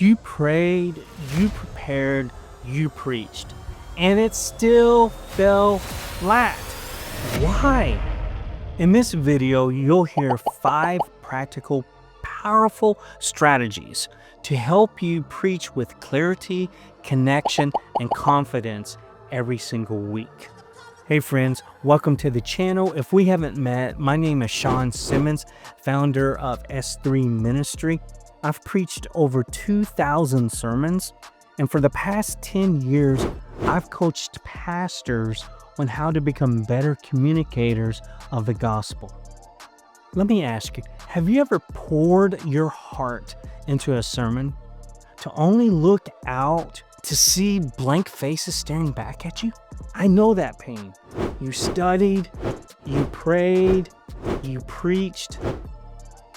You prayed, you prepared, you preached, and it still fell flat. Why? In this video, you'll hear 5 practical, powerful strategies to help you preach with clarity, connection, and confidence every single week. Hey friends, welcome to the channel. If we haven't met, my name is Shawn Simmons, founder of S3 Ministry. I've preached over 2,000 sermons, and for the past 10 years, I've coached pastors on how to become better communicators of the gospel. Let me ask you, have you ever poured your heart into a sermon to only look out to see blank faces staring back at you? I know that pain. You studied, you prayed, you preached,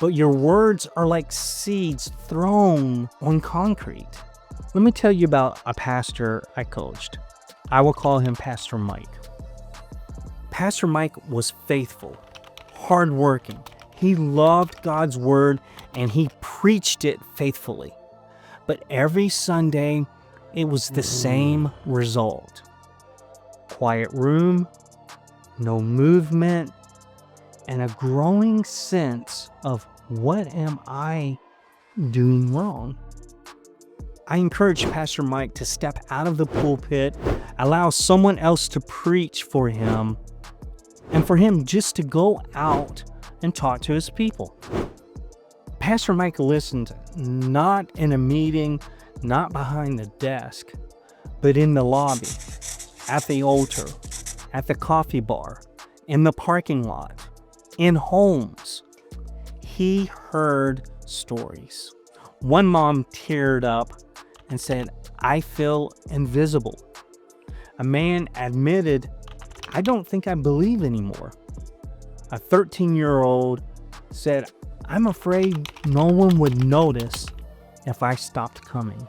but your words are like seeds thrown on concrete. Let me tell you about a pastor I coached. I will call him Pastor Mike. Pastor Mike was faithful, hardworking. He loved God's word and he preached it faithfully. But every Sunday, it was the same result. Quiet room, no movement, and a growing sense of what am I doing wrong? I encourage Pastor Mike to step out of the pulpit, allow someone else to preach for him, and for him just to go out and talk to his people. Pastor Mike listened not in a meeting, not behind the desk, but in the lobby, at the altar, at the coffee bar, in the parking lot, in homes. He heard stories. One mom teared up and said, "I feel invisible." A man admitted, "I don't think I believe anymore." A 13-year-old said, "I'm afraid no one would notice if I stopped coming."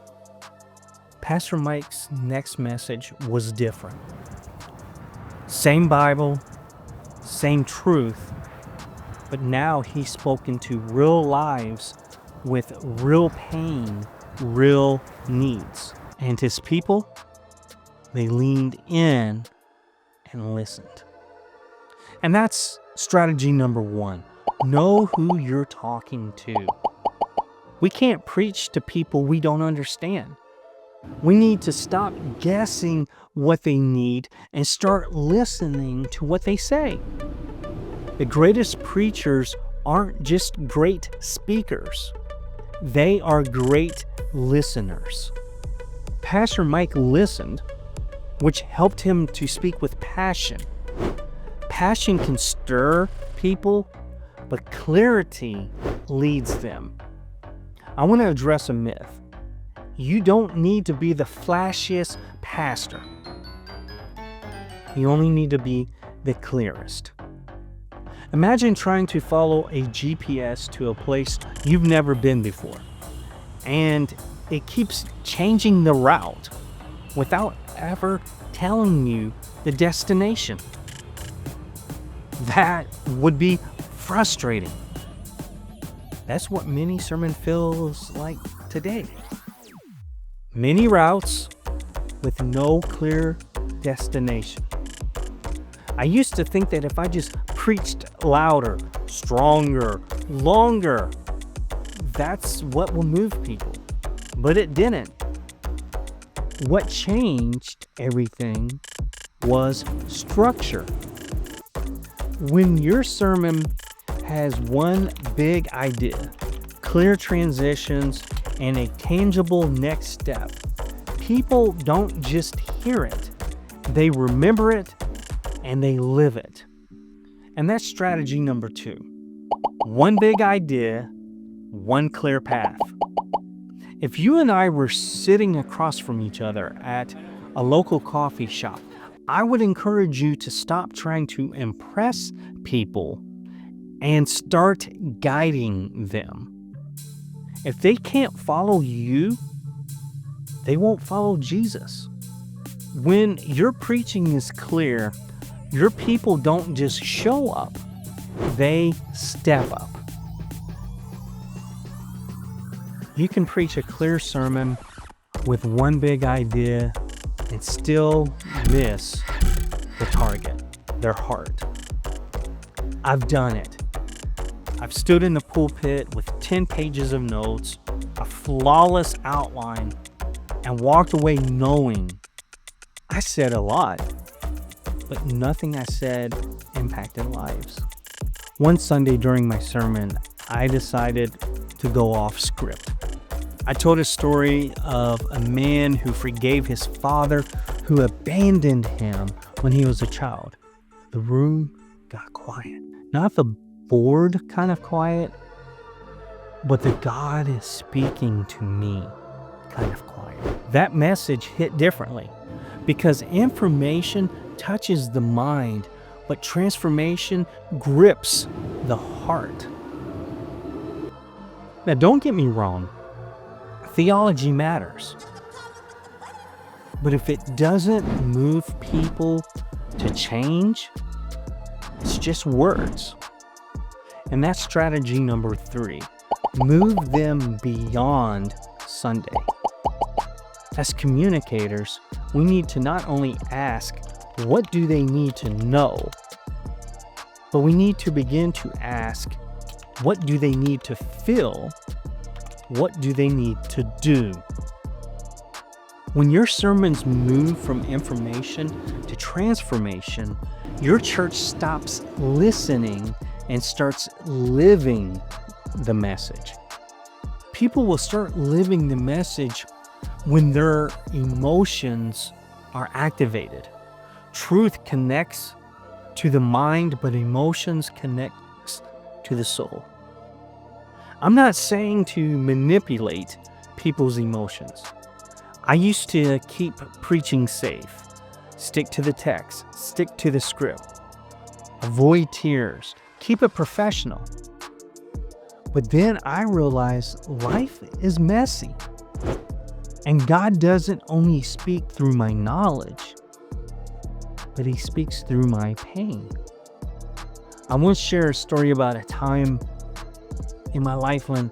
Pastor Mike's next message was different. Same Bible, same truth, but now he spoke into real lives with real pain, real needs. And his people, they leaned in and listened. And that's strategy number 1. Know who you're talking to. We can't preach to people we don't understand. We need to stop guessing what they need and start listening to what they say. The greatest preachers aren't just great speakers. They are great listeners. Pastor Mike listened, which helped him to speak with passion. Passion can stir people, but clarity leads them. I want to address a myth. You don't need to be the flashiest pastor. You only need to be the clearest. Imagine trying to follow a GPS to a place you've never been before, and it keeps changing the route without ever telling you the destination. That would be frustrating. That's what mini sermon feels like today. Many routes with no clear destination. I used to think that if I just preached louder, stronger, longer, that's what will move people. But it didn't. What changed everything was structure. When your sermon has one big idea, clear transitions, and a tangible next step, people don't just hear it, they remember it and they live it. And that's strategy number 2. One big idea, one clear path. If you and I were sitting across from each other at a local coffee shop, I would encourage you to stop trying to impress people and start guiding them. If they can't follow you, they won't follow Jesus. When your preaching is clear, your people don't just show up, they step up. You can preach a clear sermon with one big idea and still miss the target, their heart. I've done it. I've stood in the pulpit with 10 pages of notes, a flawless outline, and walked away knowing I said a lot, but nothing I said impacted lives. One Sunday during my sermon, I decided to go off script. I told a story of a man who forgave his father who abandoned him when he was a child. The room got quiet. Not the bored kind of quiet, but the God is speaking to me kind of quiet. That message hit differently because information touches the mind, but transformation grips the heart. Now, don't get me wrong. Theology matters. But if it doesn't move people to change, it's just words. And that's strategy number 3. Move them beyond Sunday. As communicators, we need to not only ask, what do they need to know? But we need to begin to ask, what do they need to feel? What do they need to do? When your sermons move from information to transformation, your church stops listening and starts living the message. People will start living the message when their emotions are activated. Truth connects to the mind, but emotions connects to the soul. I'm not saying to manipulate people's emotions. I used to keep preaching safe. Stick to the text, stick to the script. Avoid tears, keep it professional. But then I realized life is messy. And God doesn't only speak through my knowledge, but He speaks through my pain. I want to share a story about a time in my life when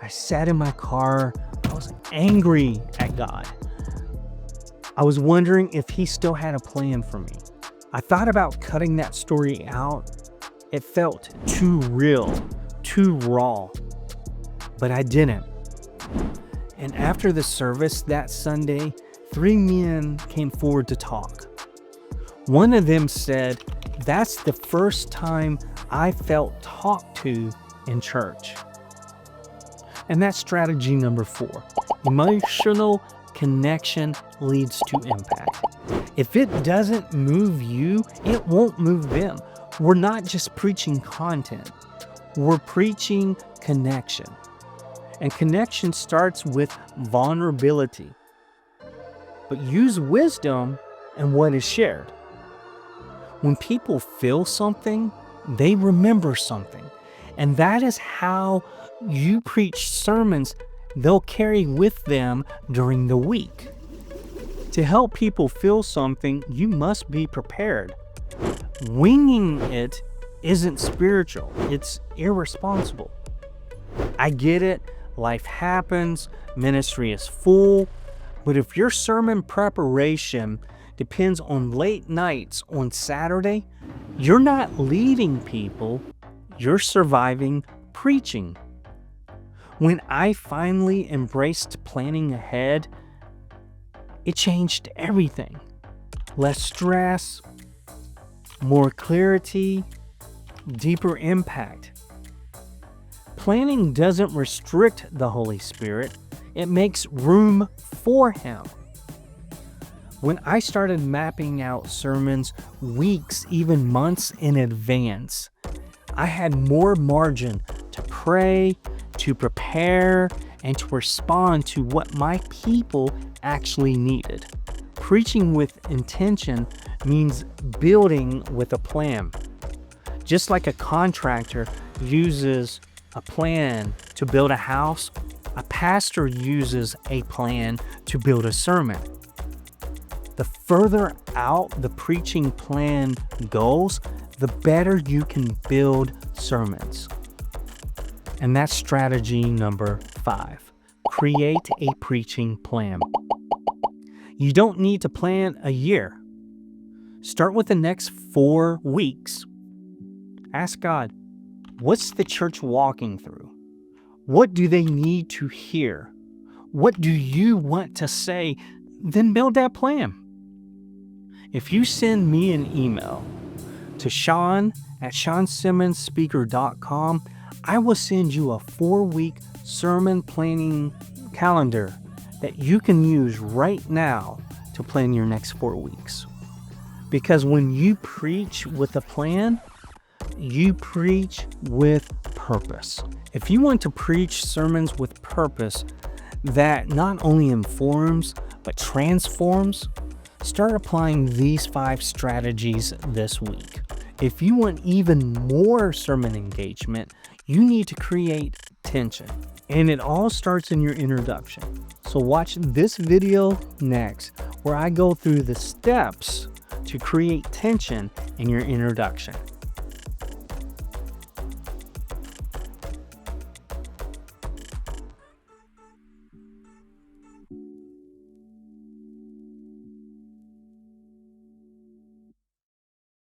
I sat in my car. I was angry at God. I was wondering if He still had a plan for me. I thought about cutting that story out. It felt too real, too raw, but I didn't. And after the service that Sunday, 3 men came forward to talk. One of them said, "That's the first time I felt talked to in church." And that's strategy number 4. Emotional connection leads to impact. If it doesn't move you, it won't move them. We're not just preaching content. We're preaching connection. And connection starts with vulnerability. But use wisdom in what is shared. When people feel something, they remember something. And that is how you preach sermons they'll carry with them during the week. To help people feel something, you must be prepared. Winging it isn't spiritual, it's irresponsible. I get it, life happens, ministry is full, but if your sermon preparation depends on late nights on Saturday, you're not leading people, you're surviving preaching. When I finally embraced planning ahead, it changed everything. Less stress, more clarity, deeper impact. Planning doesn't restrict the Holy Spirit, it makes room for Him. When I started mapping out sermons weeks, even months in advance, I had more margin to pray, to prepare, and to respond to what my people actually needed. Preaching with intention means building with a plan. Just like a contractor uses a plan to build a house, a pastor uses a plan to build a sermon. The further out the preaching plan goes, the better you can build sermons. And that's strategy number 5. create a preaching plan. You don't need to plan a year. Start with the next 4 weeks. Ask God, what's the church walking through? What do they need to hear? What do you want to say? Then build that plan. If you send me an email to Shawn at ShawnSimmonsSpeaker.com, I will send you a 4-week sermon planning calendar that you can use right now to plan your next 4 weeks. Because when you preach with a plan, you preach with purpose. If you want to preach sermons with purpose that not only informs but transforms, start applying these 5 strategies this week. If you want even more sermon engagement, you need to create tension. And it all starts in your introduction. So watch this video next, where I go through the steps to create tension in your introduction.